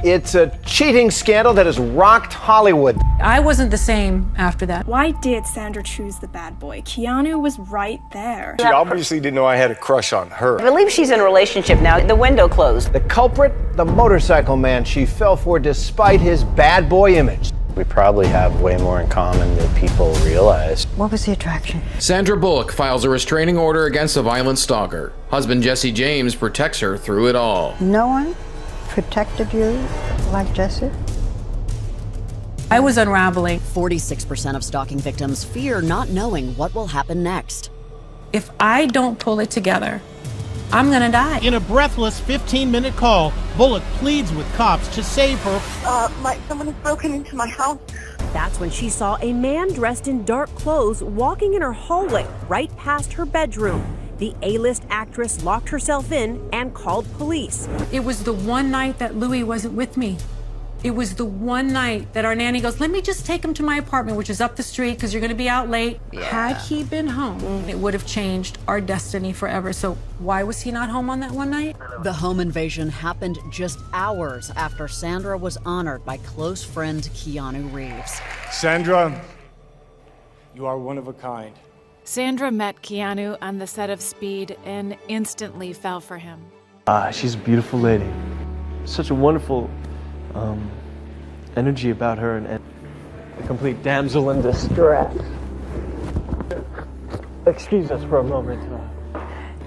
It's a cheating scandal that has rocked Hollywood. I wasn't the same after that. Why did Sandra choose the bad boy? Keanu was right there. She obviously didn't know I had a crush on her. I believe she's in a relationship now. The window closed. The culprit, the motorcycle man she fell for despite his bad boy image. We probably have way more in common than people realize. What was the attraction? Sandra Bullock files a restraining order against a violent stalker. Husband Jesse James protects her through it all. No one protected you like Jesse? I was unraveling. 46% of stalking victims fear not knowing what will happen next. If I don't pull it together, I'm gonna die. In a breathless 15-minute call, Bullock pleads with cops to save her. Someone has broken into my house. That's when she saw a man dressed in dark clothes walking in her hallway right past her bedroom. The A-list actress locked herself in and called police. It was the one night that Louis wasn't with me. It was the one night that our nanny goes, let me just take him to my apartment, which is up the street because you're going to be out late. Yeah. Had he been home, it would have changed our destiny forever. So why was he not home on that one night? The home invasion happened just hours after Sandra was honored by close friend Keanu Reeves. Sandra, you are one of a kind. Sandra met Keanu on the set of Speed and instantly fell for him. She's a beautiful lady. Such a wonderful energy about her, and a complete damsel in distress. Excuse us for a moment.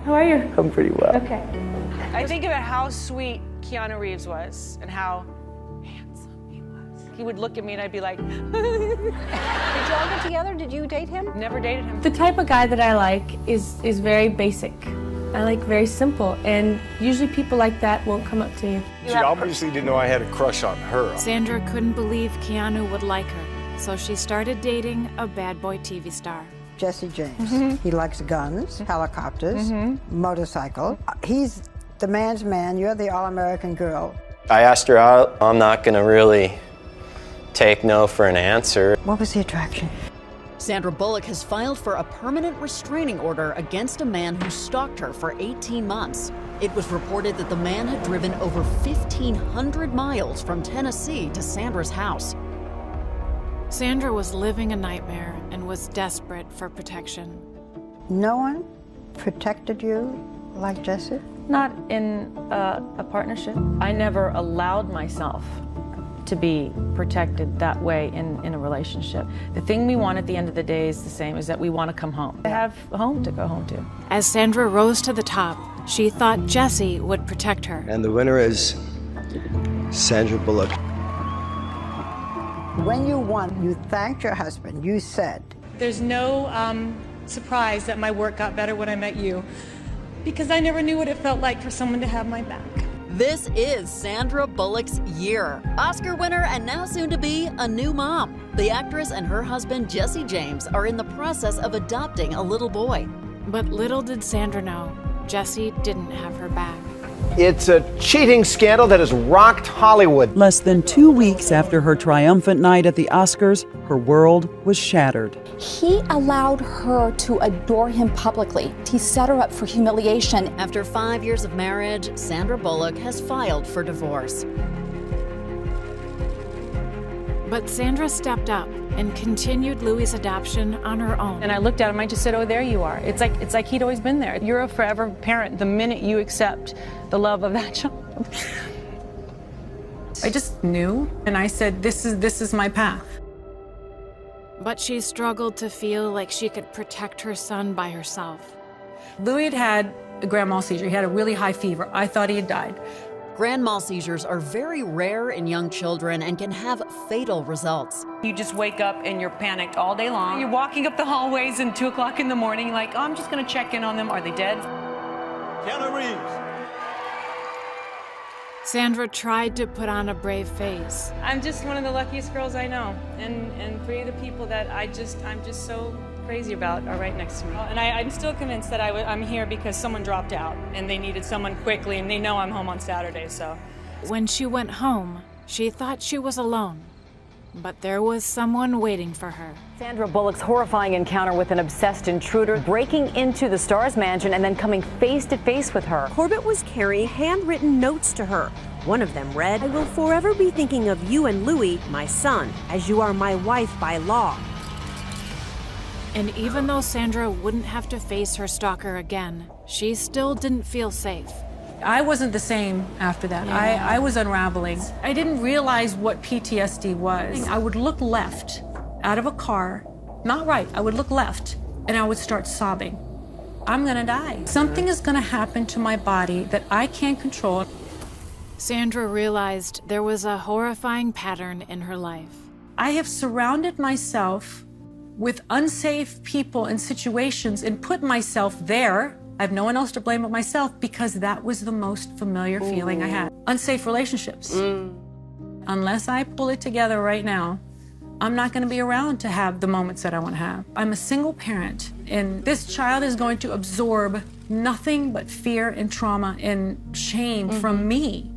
How are you? I'm pretty well. Okay. I think about how sweet Keanu Reeves was and how handsome he was. He would look at me and I'd be like, Did y'all get together? Did you date him? Never dated him. The type of guy that I like is very basic. I like very simple, and usually people like that won't come up to you. She obviously didn't know I had a crush on her. Sandra couldn't believe Keanu would like her, so she started dating a bad boy TV star. Jesse James. He likes guns, helicopters, motorcycle. He's the man's man. You're the all-American girl. I asked her out. I'm not going to really take no for an answer. What was the attraction? Sandra Bullock has filed for a permanent restraining order against a man who stalked her for 18 months. It was reported that the man had driven over 1,500 miles from Tennessee to Sandra's house. Sandra was living a nightmare and was desperate for protection. No one protected you like Jesse? Not in a partnership. I never allowed myself to be protected that way in a relationship. The thing we want at the end of the day is the same, is that we want to come home. I have a home to go home to. As Sandra rose to the top, she thought Jesse would protect her. And the winner is Sandra Bullock. When you won, you thanked your husband. You said, there's no surprise that my work got better when I met you, because I never knew what it felt like for someone to have my back. This is Sandra Bullock's year. Oscar winner and now soon to be a new mom. The actress and her husband Jesse James are in the process of adopting a little boy. But little did Sandra know, Jesse didn't have her back. It's a cheating scandal that has rocked Hollywood. Less than 2 weeks after her triumphant night at the Oscars, her world was shattered. He allowed her to adore him publicly. He set her up for humiliation. After 5 years of marriage, Sandra Bullock has filed for divorce. But Sandra stepped up and continued Louis' adoption on her own. And I looked at him, I just said, oh, there you are. It's like he'd always been there. You're a forever parent the minute you accept the love of that child. I just knew, and I said, this is my path. But she struggled to feel like she could protect her son by herself. Louis had had a grand mal seizure. He had a really high fever. I thought he had died. Grand mal seizures are very rare in young children and can have fatal results. You just wake up and you're panicked all day long. You're walking up the hallways at 2 o'clock in the morning like, oh, I'm just gonna check in on them. Are they dead? Keanu Reeves. Sandra tried to put on a brave face. I'm just one of the luckiest girls I know. And 3 of the people that I'm just so crazy about are right next to me. And I'm still convinced that I'm here because someone dropped out and they needed someone quickly, and they know I'm home on Saturday, so. When she went home, she thought she was alone. But there was someone waiting for her. Sandra Bullock's horrifying encounter with an obsessed intruder, breaking into the star's mansion and then coming face to face with her. Corbett was carrying handwritten notes to her, One of them read, "I will forever be thinking of you and Louis, my son, as you are my wife by law." And even though Sandra wouldn't have to face her stalker again, she still didn't feel safe. I wasn't the same after that. I was unraveling. I didn't realize what PTSD was. I would look left out of a car, not right, I would look left, and I would start sobbing. I'm gonna die. Something is gonna happen to my body that I can't control. Sandra realized there was a horrifying pattern in her life. I have surrounded myself with unsafe people and situations and put myself there. I have no one else to blame but myself because that was the most familiar feeling I had. Unsafe relationships. Unless I pull it together right now, I'm not going to be around to have the moments that I want to have. I'm a single parent, and this child is going to absorb nothing but fear and trauma and shame from me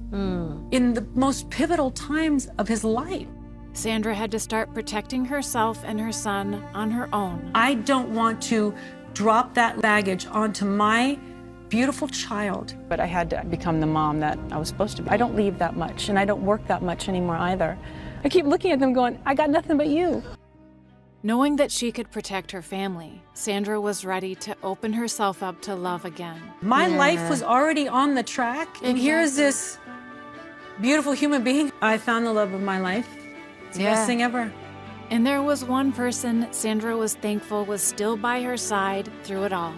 in the most pivotal times of his life. Sandra had to start protecting herself and her son on her own. I don't want to drop that baggage onto my beautiful child. But I had to become the mom that I was supposed to be. I don't leave that much, and I don't work that much anymore either. I keep looking at them going, I got nothing but you. Knowing that she could protect her family, Sandra was ready to open herself up to love again. My life was already on the track, and here's this beautiful human being. I found the love of my life. It's the best thing ever. And there was one person Sandra was thankful was still by her side through it all.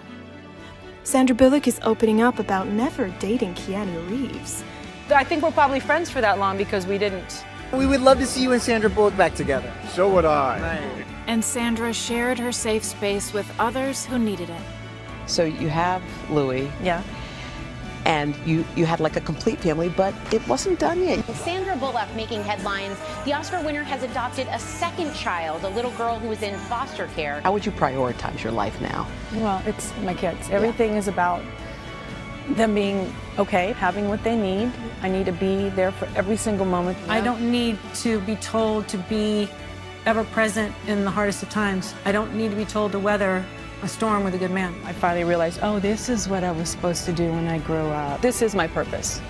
Sandra Bullock is opening up about never dating Keanu Reeves. I think we're probably friends for that long because we didn't. We would love to see you and Sandra Bullock back together. So would I. And Sandra shared her safe space with others who needed it. So you have Louis. Yeah. And you had like a complete family, but it wasn't done yet. Sandra Bullock making headlines. The Oscar winner has adopted a second child, a little girl who is in foster care. How would you prioritize your life now? Well, it's my kids. Everything is about them being okay, having what they need. I need to be there for every single moment. I don't need to be told to be ever present in the hardest of times. I don't need to be told to weather a storm with a good man. I finally realized, oh, this is what I was supposed to do when I grew up. This is my purpose.